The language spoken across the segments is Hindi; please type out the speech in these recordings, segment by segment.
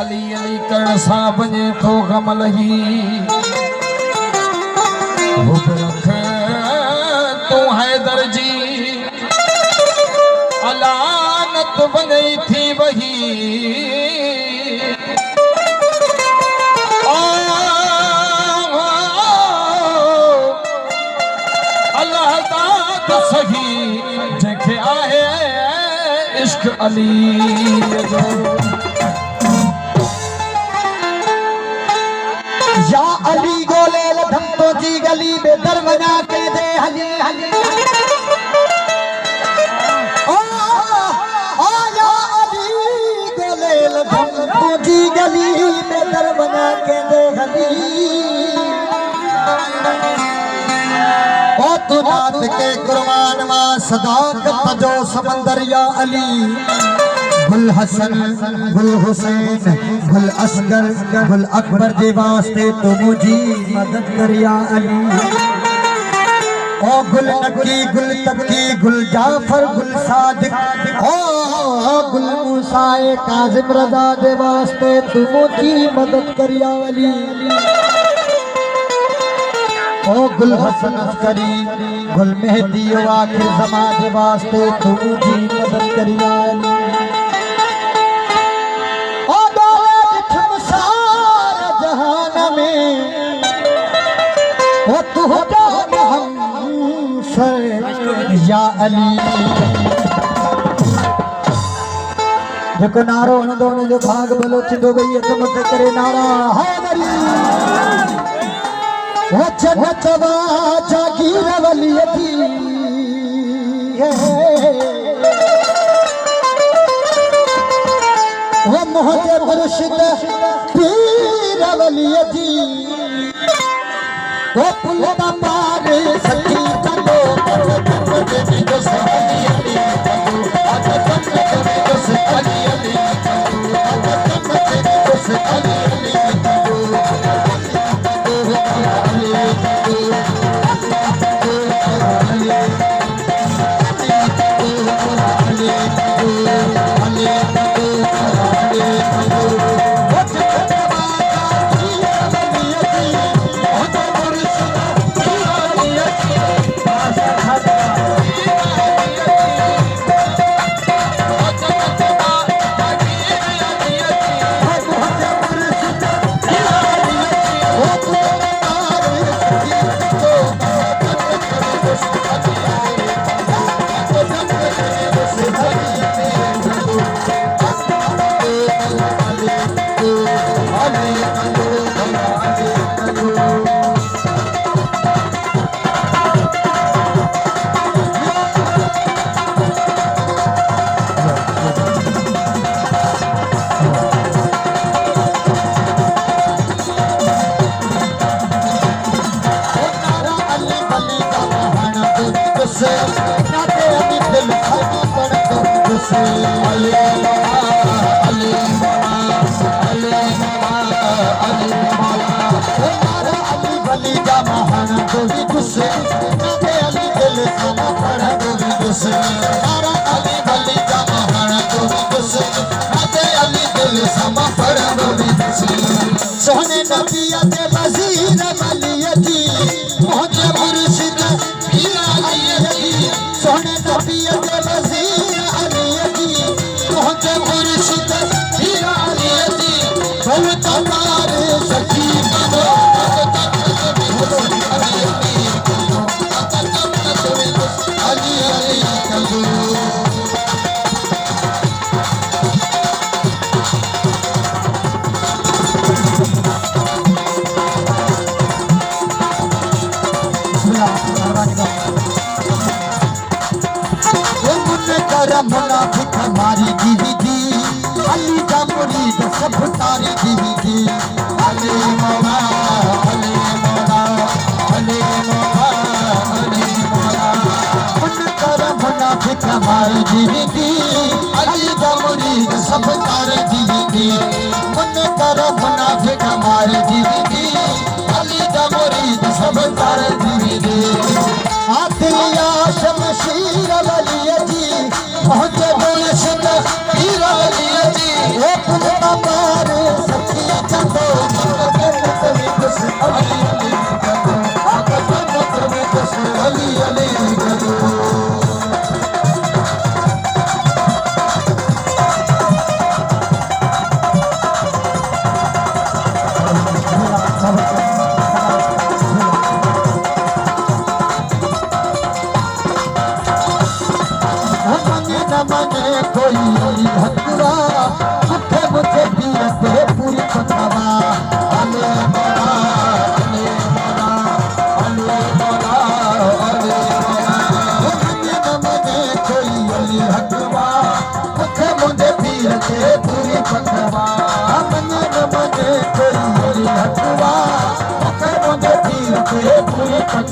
अली अली करण सां बने तो गम लही हुब रख तू हैदर जी अलानत बने थी वही अल्लाह दात सही जंहिंखे आहे इश्क अली जो या अली गोले लधम तो जी गली में दरवना के दे हली हली ओ या अली गोले लधम तो जी गली में दरवना के दे हली ओ तू नात के कुर्बान मा सदाकत जो समंदर या अली गुल हसन गुल हुसैन गुल असगर गुल अकबर जे वास्ते तो मुझी मदद करिया अली ओ गुल नकी गुल तकी गुल जाफर गुल सादिक ओ गुल मूसाए काजिम रजा जे वास्ते तो मुझी मदद करिया अली ओ गुल हसन अस्करी गुल मेहदी आखिर ज़मा जे वास्ते तो मुझी मदद करिया अली या अली जेको नारो हणंदो उन जो भाग भलो थींदो भई हिक मथे करे नारा हैदरी वो जन्नत वा जागीर वलीअ जी वो मुंहिंजे मुर्शिद पीर वलीअ जी वो पुल दा पार सखी कंदो सोने नबिया के वजीर वलीअ जी मुझे मुर्शिद पीर अलीअ जी सोने नबिया के वजीर अलीअ जी मुझे मुर्शिद पीर अलीअ जी बोल तमार सखी बनो अली अली कंदू मुनाफिक हमारी दीदी अली का मुरीद सब तारी दीदी अली मौला अली मौला अली मौला अली मौला मुनकर मुनाफिक हमारी दीदी अली का मुरीद सब तारी दीदी मुनकर मुनाफिक हमारी दीदी अली का मुरीद सब तारी दीदी आतिया शमशीर वलीअ जी मुझे मुर्शिद पीर अलीअ जी वो पुल दा पार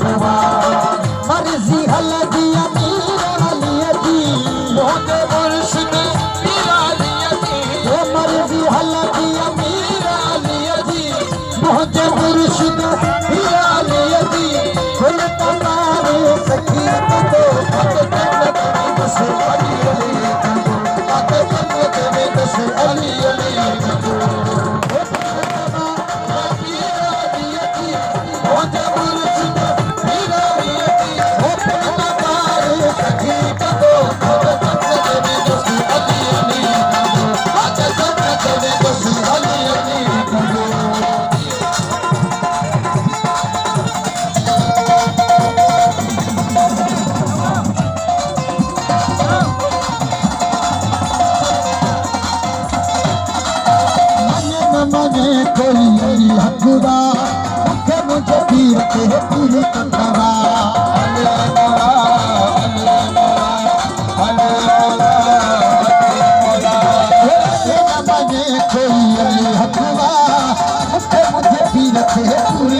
भगवान मर्जी हल जी अमीर अली जी मुझे मुर्शिद पीर अली जी वो मर्जी हल जी अमीर अली जी मुझे मुर्शिद पीर अली जी फुल तमारे सखी तो पत जन्नत में बस अली अली पत जन्नत में बस अली अली मुझे मुर्शिद पीर अली जी वो फुल तमारे सखी तो पत जन्नत में बस अली अली पत जन्नत में बस अली अली मने कोई हकुरा मुझे मुझे पीर के पूरी तंदरा मने कोई हकुरा मुझे मुझे पीर के पूरी